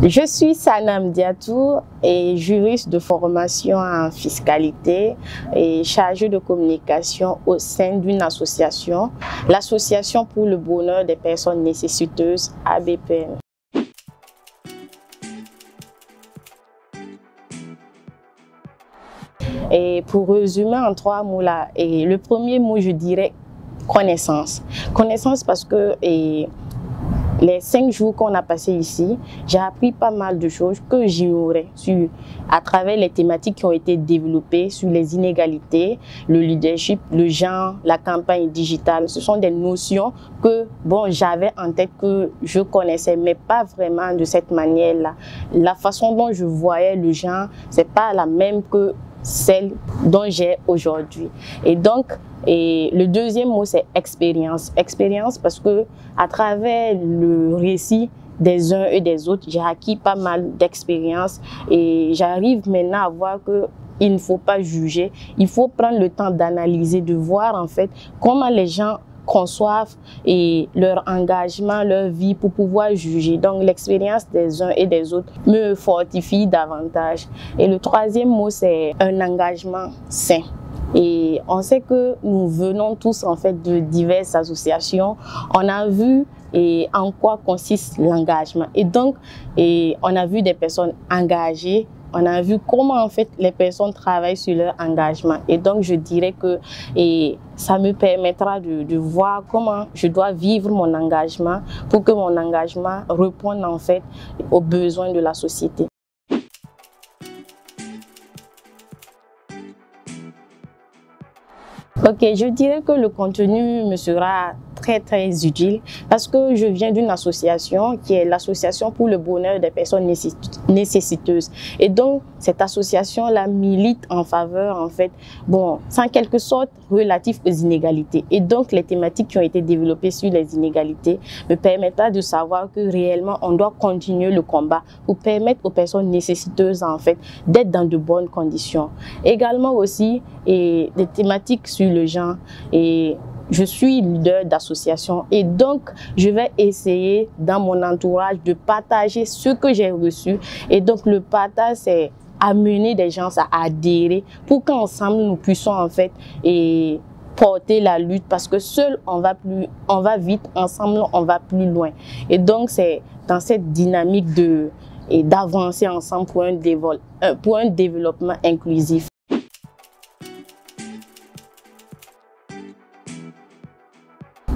Je suis Sanam Diatou et juriste de formation en fiscalité et chargée de communication au sein d'une association, l'Association pour le bonheur des personnes nécessiteuses, ABPN. Et pour résumer en 3 mots là, et le premier mot je dirais connaissance. Connaissance parce que les 5 jours qu'on a passés ici, j'ai appris pas mal de choses que j'ignorais à travers les thématiques qui ont été développées sur les inégalités, le leadership, le genre, la campagne digitale. Ce sont des notions que j'avais en tête, que je connaissais, mais pas vraiment de cette manière-là. La façon dont je voyais le genre, c'est pas la même que celle dont j'ai aujourd'hui. Et donc, le deuxième mot, c'est expérience. Expérience parce que à travers le récit des uns et des autres, j'ai acquis pas mal d'expérience et j'arrive maintenant à voir que il ne faut pas juger, il faut prendre le temps d'analyser, de voir en fait comment les gens conçoivent et leur engagement, leur vie pour pouvoir juger. Donc l'expérience des uns et des autres me fortifie davantage. Et le troisième mot, c'est un engagement sain. Et on sait que nous venons tous en fait de diverses associations. On a vu en quoi consiste l'engagement. Et donc, on a vu des personnes engagées. On a vu comment en fait les personnes travaillent sur leur engagement. Et donc je dirais que ça me permettra de voir comment je dois vivre mon engagement pour que mon engagement réponde en fait aux besoins de la société. Ok, je dirais que le contenu me sera très utile parce que je viens d'une association qui est l'Association pour le bonheur des personnes nécessiteuses. Et donc, cette association-là milite en faveur, en fait, c'est en quelque sorte relatif aux inégalités. Et donc, les thématiques qui ont été développées sur les inégalités me permettent de savoir que réellement, on doit continuer le combat pour permettre aux personnes nécessiteuses, en fait, d'être dans de bonnes conditions. Également aussi, des thématiques sur le genre et je suis leader d'association et donc je vais essayer dans mon entourage de partager ce que j'ai reçu. Et donc le partage, c'est amener des gens à adhérer pour qu'ensemble nous puissions en fait porter la lutte, parce que seul on va vite, ensemble on va plus loin. Et donc c'est dans cette dynamique d'avancer ensemble pour un développement inclusif.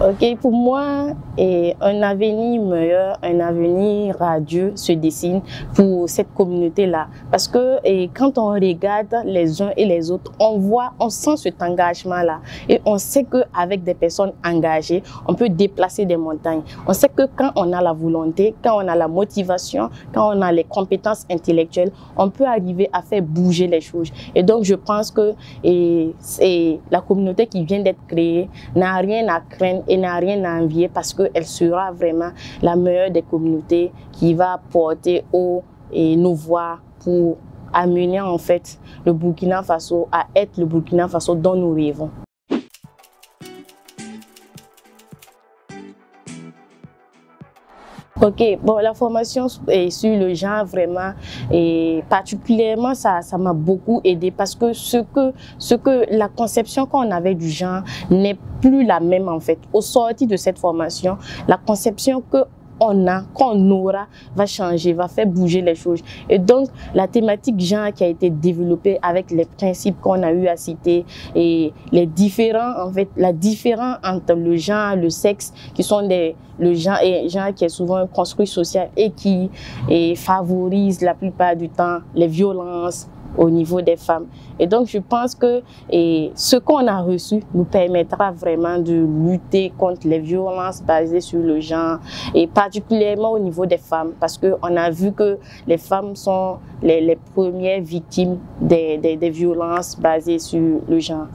Ok, pour moi, un avenir meilleur, un avenir radieux se dessine pour cette communauté-là. Parce que quand on regarde les uns et les autres, on sent cet engagement-là. Et on sait qu'avec des personnes engagées, on peut déplacer des montagnes. On sait que quand on a la volonté, quand on a la motivation, quand on a les compétences intellectuelles, on peut arriver à faire bouger les choses. Et donc, je pense que la communauté qui vient d'être créée n'a rien à craindre et n'a rien à envier, parce qu'elle sera vraiment la meilleure des communautés qui va porter haut nos voix pour amener en fait le Burkina Faso à être le Burkina Faso dont nous rêvons. Ok, la formation sur le genre vraiment, et particulièrement ça m'a beaucoup aidé, parce que la conception qu'on avait du genre n'est plus la même en fait. Au sortir de cette formation, la conception qu'on aura va changer, va faire bouger les choses. Et donc la thématique genre qui a été développée avec les principes qu'on a eu à citer et les différents, en fait, la différence entre le genre, le sexe, qui sont le genre qui est souvent un construit social et qui favorise la plupart du temps les violences au niveau des femmes. Et donc je pense que ce qu'on a reçu nous permettra vraiment de lutter contre les violences basées sur le genre, et particulièrement au niveau des femmes, parce qu'on a vu que les femmes sont les premières victimes des violences basées sur le genre.